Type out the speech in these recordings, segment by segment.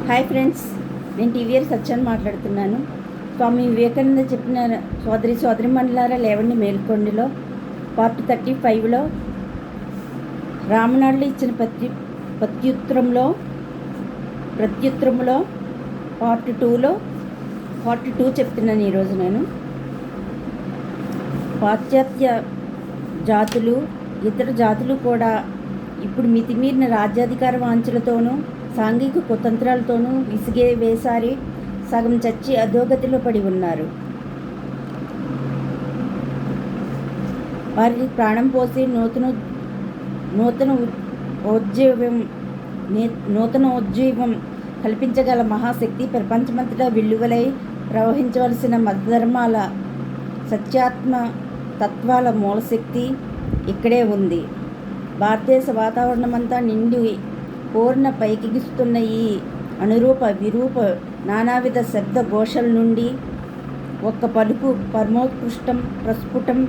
Hi friends, నేను TVR సత్యాన్ని మాట్లాడుతున్నాను. స్వామి వివేకానంద చెప్పిన సోదరిమణులారా లేవండి మేల్కొండిలో పార్ట్ 35లో రామనాళ్ళు ఇచ్చిన ప్రత్యుత్తరంలో పార్ట్ 2 చెప్తున్నాను. ఈరోజు నేను పాశ్చాత్య జాతులు ఇతర జాతులు కూడా ఇప్పుడు మితిమీరిన రాజ్యాధికార వాంఛలతోనూ సాంఘిక కుతంత్రాలతోనూ విసిగే వేసారి సగం చచ్చి అధోగతిలో పడి ఉన్నారు. వారికి ప్రాణం పోసి నూతనోజ్జీవం కల్పించగల మహాశక్తి ప్రపంచమంతటా విల్లువలై ప్రవహించవలసిన మతధర్మాల సత్యాత్మ తత్వాల మూలశక్తి ఇక్కడే ఉంది. భారతదేశ వాతావరణమంతా నిండి పూర్ణ పైకిగిస్తున్న ఈ అనురూప విరూప నానావిధ శబ్ద ఘోషల నుండి ఒక్క పలుకు పరమోత్కృష్టం ప్రస్ఫుటం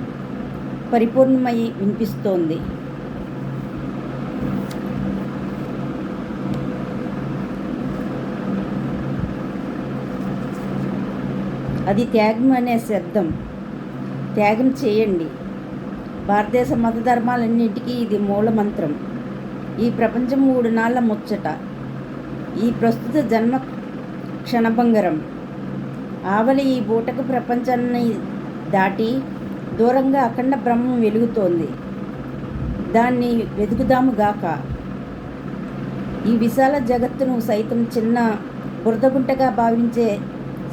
పరిపూర్ణమై వినిపిస్తోంది. అది త్యాగం అనే శబ్దం. త్యాగం చేయండి. భారతదేశ మత ధర్మాలన్నింటికీ ఇది మూలమంత్రం. ఈ ప్రపంచం 3 నాళ్ళ ముచ్చట. ఈ ప్రస్తుత జన్మ క్షణభంగరం. ఆవలి ఈ బూటక ప్రపంచాన్ని దాటి దూరంగా అఖండ బ్రహ్మం వెలుగుతోంది. దాన్ని వెతుకుదాముగాక. ఈ విశాల జగత్తును సైతం చిన్న బురదగుంటగా భావించే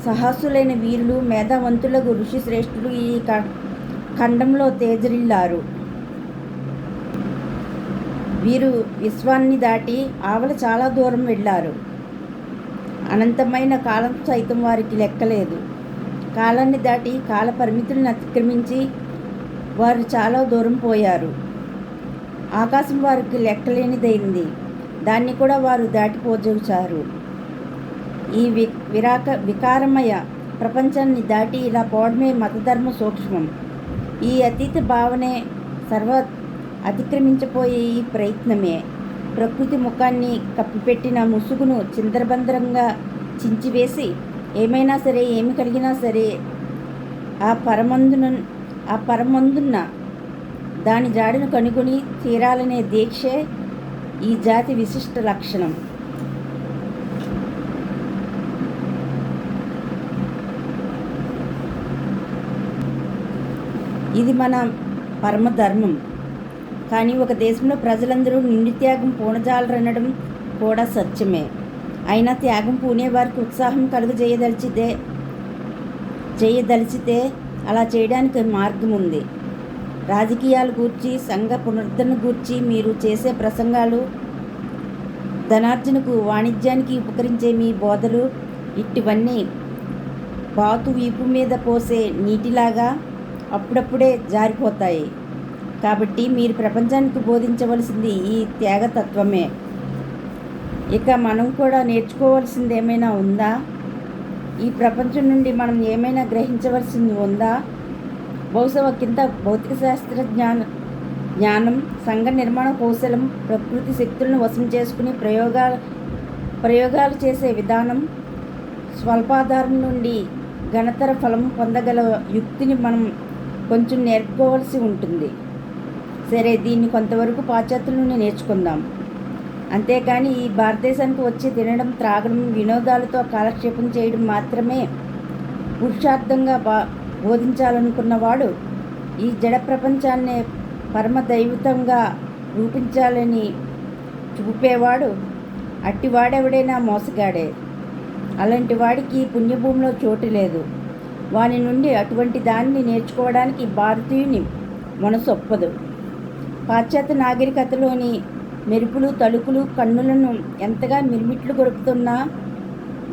సాహసులైన వీరులు, మేధావంతులకు ఋషి శ్రేష్ఠులు ఈ ఖండంలో తేజరిల్లారు. వీరు విశ్వాన్ని దాటి ఆవల చాలా దూరం వెళ్ళారు. అనంతమైన కాలం సైతం వారికి లెక్కలేదు. కాలాన్ని దాటి కాల పరిమితులను అతిక్రమించి వారు చాలా దూరం పోయారు. ఆకాశం వారికి లెక్కలేనిదైంది. దాన్ని కూడా వారు దాటిపోజేశారు. ఈ వికారమయ ప్రపంచాన్ని దాటి ఇలా పోవడమే మతధర్మ సూక్ష్మం. ఈ అతీత భావనే అతిక్రమించబోయే ఈ ప్రయత్నమే ప్రకృతి ముఖాన్ని కప్పిపెట్టిన ముసుగును చిందరబందరంగా చించివేసి ఏమైనా సరే, ఏమి కలిగినా సరే ఆ పరమందున్న దాని జాడను కనుగొని తీరాలనే దీక్షే ఈ జాతి విశిష్ట లక్షణం. ఇది మన పరమధర్మం. కానీ ఒక దేశంలో ప్రజలందరూ నిండి త్యాగం పూనజాలరనడం కూడా సత్యమే. అయినా త్యాగం పూనేవారికి ఉత్సాహం చేయదలిచితే అలా చేయడానికి మార్గం ఉంది. రాజకీయాలు గూర్చి, సంఘ పునరుద్ధరణ గూర్చి మీరు చేసే ప్రసంగాలు, ధనార్జనకు వాణిజ్యానికి ఉపకరించే మీ బోధలు ఇటువన్నీ బాతు వీపు మీద పోసే నీటిలాగా అప్పుడప్పుడే జారిపోతాయి. కాబట్టి మీరు ప్రపంచానికి బోధించవలసింది ఈ త్యాగతత్వమే. ఇక మనం కూడా నేర్చుకోవాల్సింది ఏమైనా ఉందా? ఈ ప్రపంచం నుండి మనం ఏమైనా గ్రహించవలసింది ఉందా? బహుశా ఒకంత భౌతిక శాస్త్ర జ్ఞానం, సంఘ నిర్మాణ కౌశలం, ప్రకృతి శక్తులను వశం చేసుకుని ప్రయోగాలు చేసే విధానం, స్వల్పాధారం నుండి ఘనతర ఫలం పొందగల యుక్తిని మనం కొంచెం నేర్చుకోవాల్సి ఉంటుంది. సరే, దీన్ని కొంతవరకు పాశ్చాత్యుల నుండి నేర్చుకుందాం. అంతేకాని ఈ భారతదేశానికి వచ్చి తినడం, త్రాగడం, వినోదాలతో కాలక్షేపం చేయడం మాత్రమే పురుషార్థంగా బోధించాలనుకున్నవాడు, ఈ జడ ప్రపంచాన్నే పరమదైవితంగా రూపించాలని చూపేవాడు అట్టివాడెవడైనా మోసగాడే. అలాంటి వాడికి పుణ్యభూమిలో చోటు లేదు. వాని నుండి అటువంటి దాన్ని నేర్చుకోవడానికి భారతీయుని మనసొప్పదు. పాశ్చాత్య నాగరికతలోని మెరుపులు, తలుపులు కన్నులను ఎంతగా మిరుమిట్లు గొడుపుతున్నా,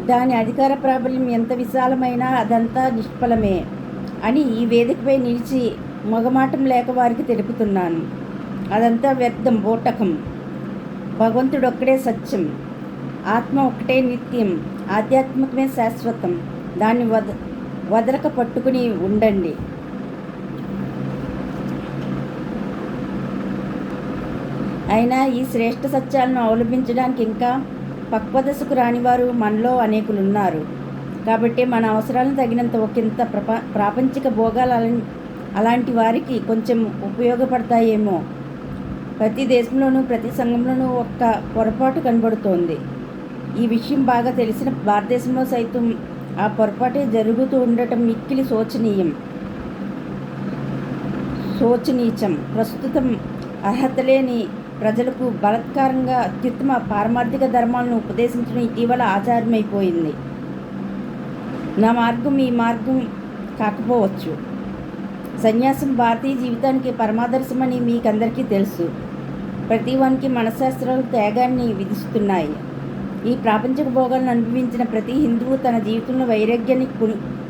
దాని అధికార ప్రాబల్యం ఎంత విశాలమైనా అదంతా నిష్ఫలమే అని ఈ వేదికపై నిలిచి మొగమాటం లేక వారికి తెలుపుతున్నాను. అదంతా వ్యర్థం, బూటకం. భగవంతుడొక్కడే సత్యం. ఆత్మ ఒక్కటే నిత్యం. ఆధ్యాత్మికమే శాశ్వతం. దాన్ని వదలక పట్టుకుని ఉండండి. అయినా ఈ శ్రేష్ఠ సత్యాలను అవలంబించడానికి ఇంకా పక్వదశకు రానివారు మనలో అనేకులున్నారు. కాబట్టి మన అవసరాలను తగినంత ఒకంత ప్రాపంచిక భోగాలు అలాంటి వారికి కొంచెం ఉపయోగపడతాయేమో. ప్రతి దేశంలోనూ ప్రతి సంఘంలోనూ ఒక్క పొరపాటు కనబడుతోంది. ఈ విషయం బాగా తెలిసిన భారతదేశంలో సైతం ఆ పొరపాటే జరుగుతూ ఉండటం మిక్కిలి శోచనీయం. ప్రస్తుతం అర్హత లేని ప్రజలకు బలాత్కారంగా అత్యుత్తమ పారమార్థిక ధర్మాలను ఉపదేశించడం ఇటీవల ఆచారమైపోయింది. నా మార్గం ఈ మార్గం కాకపోవచ్చు. సన్యాసం భారతీయ జీవితానికి పరమాదర్శమని మీకందరికీ తెలుసు. ప్రతి వానికి మనశ్శాస్త్రాలు త్యాగాన్ని విధిస్తున్నాయి. ఈ ప్రాపంచిక భోగాలను అనుభవించిన ప్రతి హిందువు తన జీవితంలో వైరాగ్యాన్ని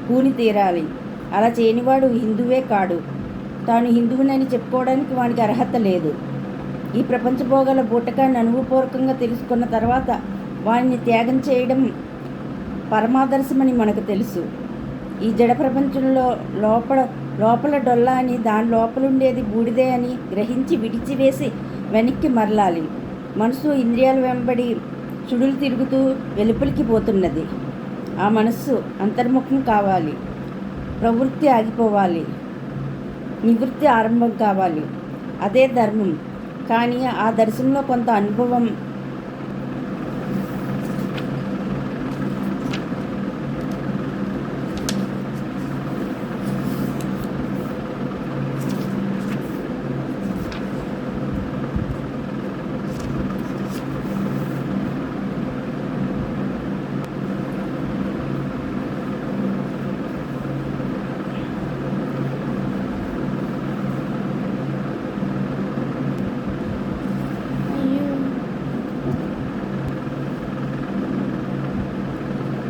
కూని తీరాలి. అలా చేయనివాడు హిందువే కాడు. తాను హిందువునని చెప్పుకోవడానికి వానికి అర్హత లేదు. ఈ ప్రపంచ భోగాల బూటకాన్ని అనుభవపూర్వకంగా తెలుసుకున్న తర్వాత వారిని త్యాగం చేయడం పరమాదర్శమని మనకు తెలుసు. ఈ జడ ప్రపంచంలో లోపల డొల్ల అని, దాని లోపలుండేది బూడిదే అని గ్రహించి విడిచివేసి వెనక్కి మరలాలి. మనసు ఇంద్రియాల వెంబడి చుడులు తిరుగుతూ వెలుపలికి పోతున్నది. ఆ మనస్సు అంతర్ముఖం కావాలి. ప్రవృత్తి ఆగిపోవాలి. నివృత్తి ఆరంభం కావాలి. అదే ధర్మం. కానీ ఆ దర్శనంలో కొంత అనుభవం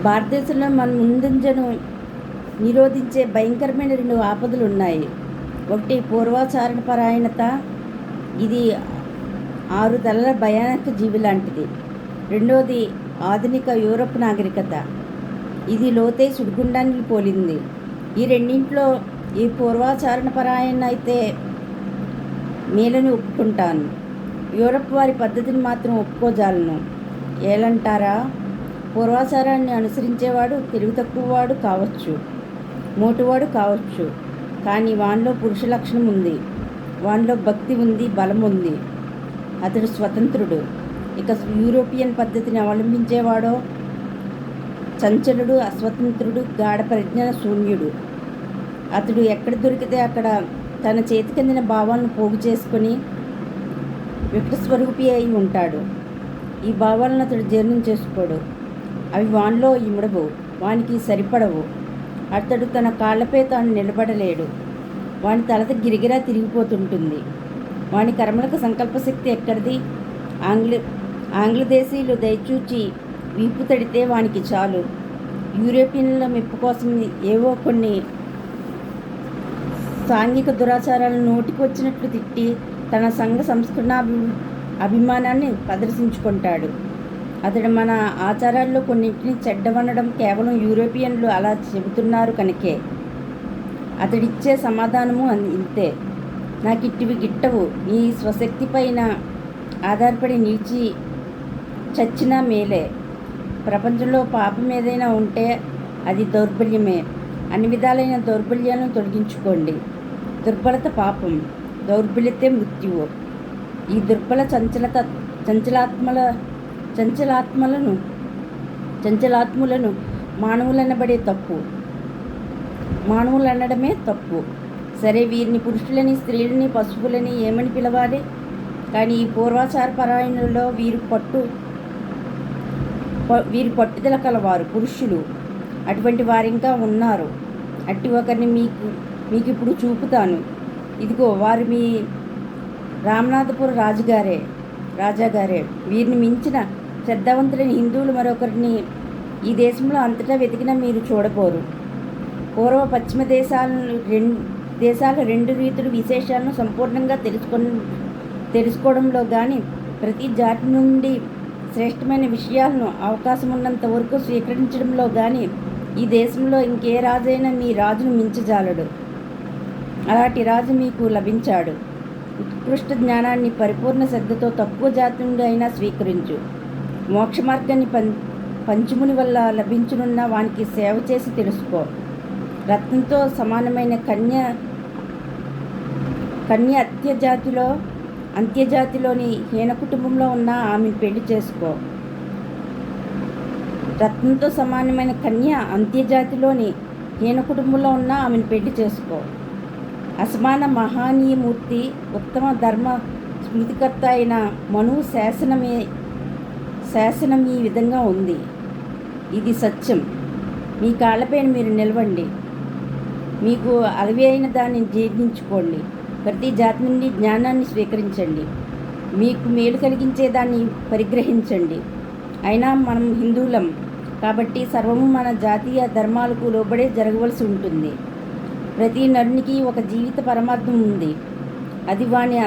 భారతదేశంలో మన ముందంజను నిరోధించే భయంకరమైన 2 ఆపదలు ఉన్నాయి. ఒకటి పూర్వాచారణ పరాయణత. ఇది 6 తలల భయానక జీవి లాంటిది. రెండోది ఆధునిక యూరప్ నాగరికత. ఇది లోతే సుడిగుండానికి పోలింది. ఈ రెండింటిలో ఈ పూర్వాచారణ పరాయణ అయితే మేలని ఒప్పుకుంటాను. యూరప్ వారి పద్ధతిని మాత్రం ఒప్పుకోజాలను. ఏలంటారా? పూర్వాచారాన్ని అనుసరించేవాడు తెలివి తక్కువవాడు కావచ్చు, మోటువాడు కావచ్చు. కానీ వానిలో పురుష లక్షణం ఉంది. వానిలో భక్తి ఉంది, బలం ఉంది. అతడు స్వతంత్రుడు. ఇక యూరోపియన్ పద్ధతిని అవలంబించేవాడో చంచలుడు, అస్వతంత్రుడు, గాఢ ప్రజ్ఞ శూన్యుడు. అతడు ఎక్కడ దొరికితే అక్కడ తన చేతికందిన భావాలను పోగు చేసుకొని వికటస్వరూపి అయి ఉంటాడు. ఈ భావాలను అతడు జీర్ణం చేసుకోడు. అవి వానిలో ఇముడవు, వానికి సరిపడవు. అతడు తన కాళ్లపై తాను నిలబడలేడు. వాని తలత గిరిగిరా తిరిగిపోతుంటుంది. వాని కర్మలకు సంకల్పశక్తి ఎక్కడిది? ఆంగ్లదేశీయులు దయచూచి వీపు తడితే వానికి చాలు. యూరోపియన్ల మెప్పు కోసం ఏవో కొన్ని సాంఘిక దురాచారాలను నోటికి వచ్చినట్లు తిట్టి తన సంఘ సంస్కరణ అభిమానాన్ని ప్రదర్శించుకుంటాడు. అతడు మన ఆచారాల్లో కొన్నింటిని చెడ్డవనడం కేవలం యూరోపియన్లు అలా చెబుతున్నారు కనుకే. అతడిచ్చే సమాధానము ఇంతే. నాకు ఇట్టివి గిట్టవు. నీ స్వశక్తి పైన ఆధారపడి నిలిచి చచ్చినా మేలే. ప్రపంచంలో పాపం ఏదైనా ఉంటే అది దౌర్బల్యమే. అన్ని విధాలైన దౌర్బల్యాలను తొలగించుకోండి. దుర్బలత పాపం, దౌర్బల్యతే మృత్యువు. ఈ దుర్బల చంచలాత్ములను మానవులనడమే తప్పు. సరే, వీరిని పురుషులని, స్త్రీలని, పశువులని ఏమని పిలవాలి? కానీ ఈ పూర్వాచార పరాయణులలో వీరి పట్టుదల కలవారు పురుషులు. అటువంటి వారు ఇంకా ఉన్నారు. అట్టి ఒకరిని మీకు ఇప్పుడు చూపుతాను. ఇదిగో వారు మీ రామనాథపుర రాజాగారే. వీరిని మించిన శ్రద్ధావంతులైన హిందువులు మరొకరిని ఈ దేశంలో అంతటా వెతికినా మీరు చూడబోరు. పూర్వ పశ్చిమ దేశాల 2 రీతుల విశేషాలను సంపూర్ణంగా తెలుసుకోవడంలో కానీ, ప్రతి జాతి నుండి శ్రేష్టమైన విషయాలను అవకాశం ఉన్నంత వరకు స్వీకరించడంలో కానీ ఈ దేశంలో ఇంకే రాజైనా మీ రాజును మించజాలడు. అలాంటి రాజు మీకు లభించాడు. ఉత్కృష్ట జ్ఞానాన్ని పరిపూర్ణ శ్రద్ధతో తక్కువ జాతి నుండి అయినా స్వీకరించు. మోక్ష మార్గాన్ని పంచముని వల్ల లభించనున్న వానికి సేవ చేసి తెలుసుకో. రత్నంతో సమానమైన కన్య అంత్యజాతిలోని హీన కుటుంబంలో ఉన్న ఆమెను పెళ్లి చేసుకో. రత్నంతో సమానమైన కన్య అంత్యజాతిలోని హీన కుటుంబంలో ఉన్న ఆమెను పెళ్లి చేసుకో. అసమాన మహానీయమూర్తి ఉత్తమ ధర్మ స్మృతికర్త అయిన మనువు శాసనం ఈ విధంగా ఉంది. ఇది సత్యం. మీ కాళ్ళపైన మీరు నిలవండి. మీకు అలవి అయిన దాన్ని జీర్ణించుకోండి. ప్రతి జాతి నుండి జ్ఞానాన్ని స్వీకరించండి. మీకు మేలు కలిగించే దాన్ని పరిగ్రహించండి. అయినా మనం హిందువులం కాబట్టి సర్వము మన జాతీయ ధర్మాలకు లోబడే జరగవలసి ఉంటుంది. ప్రతి నరునికి ఒక జీవిత పరమార్థం ఉంది. అది వాని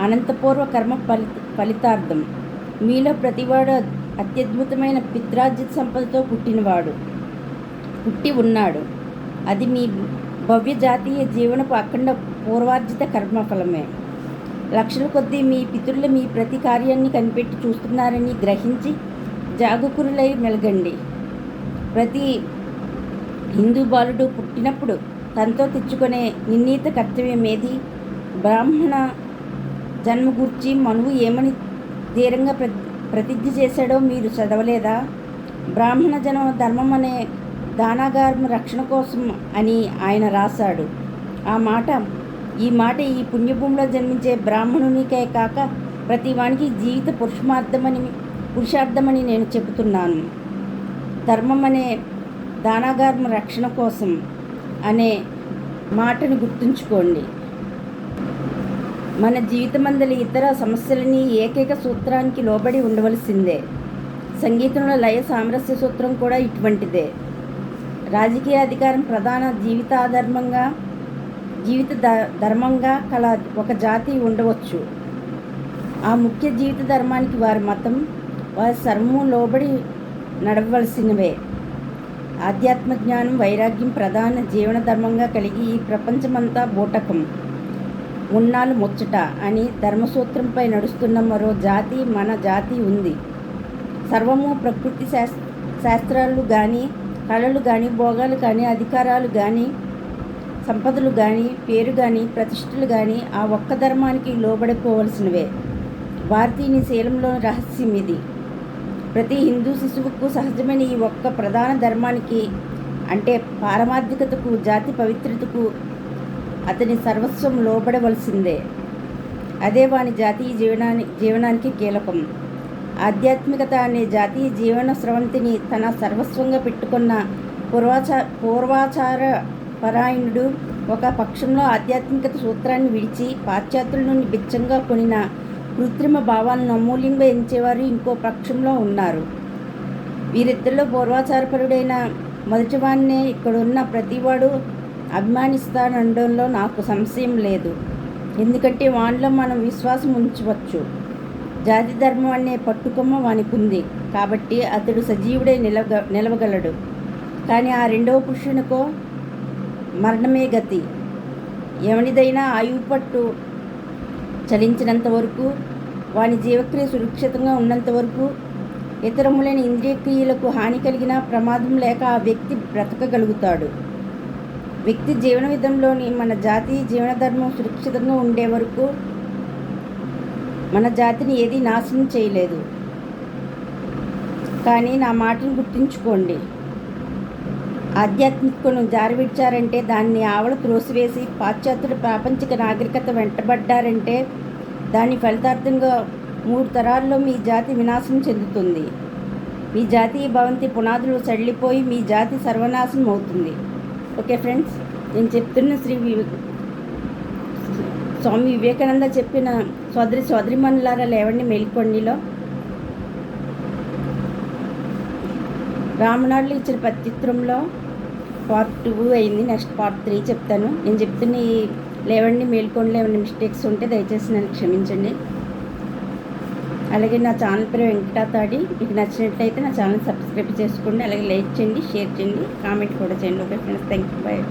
అనంతపూర్వ కర్మ ఫలితార్థం. మీలో ప్రతివాడు అత్యద్భుతమైన పిత్రార్జిత సంపదతో పుట్టి ఉన్నాడు. అది మీ భవ్య జాతీయ జీవనపు అఖండ పూర్వార్జిత కర్మఫలమే. లక్షల కొద్దీ మీ పితరులు మీ ప్రతి కార్యాన్ని కనిపెట్టి చూస్తున్నారని గ్రహించి జాగరూకులై మెలగండి. ప్రతి హిందూ బాలుడు పుట్టినప్పుడు తనతో తెచ్చుకునే నిర్ణీత కర్తవ్యం ఏది? బ్రాహ్మణ జన్మ గూర్చి మనువు ఏమని ధీరంగా ప్రతిజ్ఞ చేశాడో మీరు చదవలేదా? బ్రాహ్మణ జన్మ ధర్మం అనే దానాగారం రక్షణ కోసం అని ఆయన రాశాడు. ఈ మాట ఈ పుణ్యభూమిలో జన్మించే బ్రాహ్మణునికే కాక ప్రతి వానికి జీవిత పురుషార్థమని నేను చెబుతున్నాను. ధర్మం అనే దానాగారం రక్షణ కోసం అనే మాటను గుర్తుంచుకోండి. మన జీవితమందలి ఇతర సమస్యలని ఏకైక సూత్రానికి లోబడి ఉండవలసిందే. సంగీతంలో లయ సామరస్య సూత్రం కూడా ఇటువంటిదే. రాజకీయ అధికారం ప్రధాన జీవిత ధర్మంగా కల ఒక జాతి ఉండవచ్చు. ఆ ముఖ్య జీవిత ధర్మానికి వారి మతం, వారి సర్వము లోబడి నడవలసినవే. ఆధ్యాత్మ జ్ఞానం, వైరాగ్యం ప్రధాన జీవన ధర్మంగా కలిగి ఈ ప్రపంచమంతా బూటకం, ఉన్నాళ్ళు ముచ్చట అని ధర్మసూత్రంపై నడుస్తున్న మరో జాతి మన జాతి ఉంది. సర్వము ప్రకృతి శాస్త్రాలు కానీ, కళలు కానీ, భోగాలు కానీ, అధికారాలు కానీ, సంపదలు కానీ, పేరు కానీ, ప్రతిష్టలు కానీ ఆ ఒక్క ధర్మానికి లోబడిపోవలసినవే. భారతీయుని శీలంలోని రహస్యం ఇది. ప్రతి హిందూ శిశువుకు సహజమైన ఈ ఒక్క ప్రధాన ధర్మానికి, అంటే పారమార్థికతకు, జాతి పవిత్రతకు అతని సర్వస్వం లోబడవలసిందే. అదే వాని జాతీయ జీవనానికి కీలకం. ఆధ్యాత్మికత అనే జాతీయ జీవన స్రవంతిని తన సర్వస్వంగా పెట్టుకున్న పూర్వాచార పరాయణుడు ఒక పక్షంలో ఆధ్యాత్మికత సూత్రాన్ని విడిచి పాశ్చాత్యుల నుండి బిచ్చంగా కొనిన కృత్రిమ భావాలను అమూల్యంగా ఎంచేవారు ఇంకో పక్షంలో ఉన్నారు. వీరిద్దరిలో పూర్వాచారపరుడైన మొదటివాన్నే ఇక్కడున్న ప్రతివాడు అభిమానిస్తానడంలో నాకు సంశయం లేదు. ఎందుకంటే వానిలో మనం విశ్వాసం ఉంచవచ్చు. జాతి ధర్మం అనే పట్టుకొమ్మ వానికుంది కాబట్టి అతడు సజీవుడై నిలవగలడు. కానీ ఆ రెండవ పురుషునికో మరణమే గతి. ఎవనిదైనా ఆయువు పట్టు చలించినంత వరకు, వాని జీవక్రియ సురక్షితంగా ఉన్నంత వరకు, ఇతరములైన ఇంద్రియక్రియలకు హాని కలిగిన ప్రమాదం లేక ఆ వ్యక్తి బ్రతకగలుగుతాడు. వ్యక్తి జీవన విధంలోని మన జాతీయ జీవన ధర్మం సురక్షితంగా ఉండే వరకు మన జాతిని ఏదీ నాశనం చేయలేదు. కానీ నా మాటను గుర్తుంచుకోండి. ఆధ్యాత్మికను జారవిడ్చారంటే, దాన్ని ఆవల త్రోసివేసి పాశ్చాత్యుల ప్రాపంచిక నాగరికత వెంటబడ్డారంటే దాని ఫలితార్థంగా 3 తరాల్లో మీ జాతి వినాశనం చెందుతుంది. మీ జాతీయ భవంతి పునాదులు సడిలిపోయి మీ జాతి సర్వనాశనం అవుతుంది. ఓకే ఫ్రెండ్స్, నేను చెప్తున్న స్వామి వివేకానంద చెప్పిన సోదరిమణులారా లేవండి మేల్కొండిలో రామనాడులు ఇచ్చిన పత్రిత్రంలో పార్ట్ 2 అయింది. నెక్స్ట్ పార్ట్ 3 చెప్తాను. నేను చెప్తున్న ఈ లేవండి మేల్కొండలో ఏమైనా మిస్టేక్స్ ఉంటే దయచేసి నన్ను క్షమించండి. అలాగే నా ఛానల్ పేరు వెంకటా తాడి. మీకు నచ్చినట్లయితే నా ఛానల్ సబ్స్క్రైబ్ చేసుకోండి. అలాగే లైక్ చేయండి, షేర్ చేయండి, కామెంట్ కూడా చేయండి. Okay friends, thank you, bye.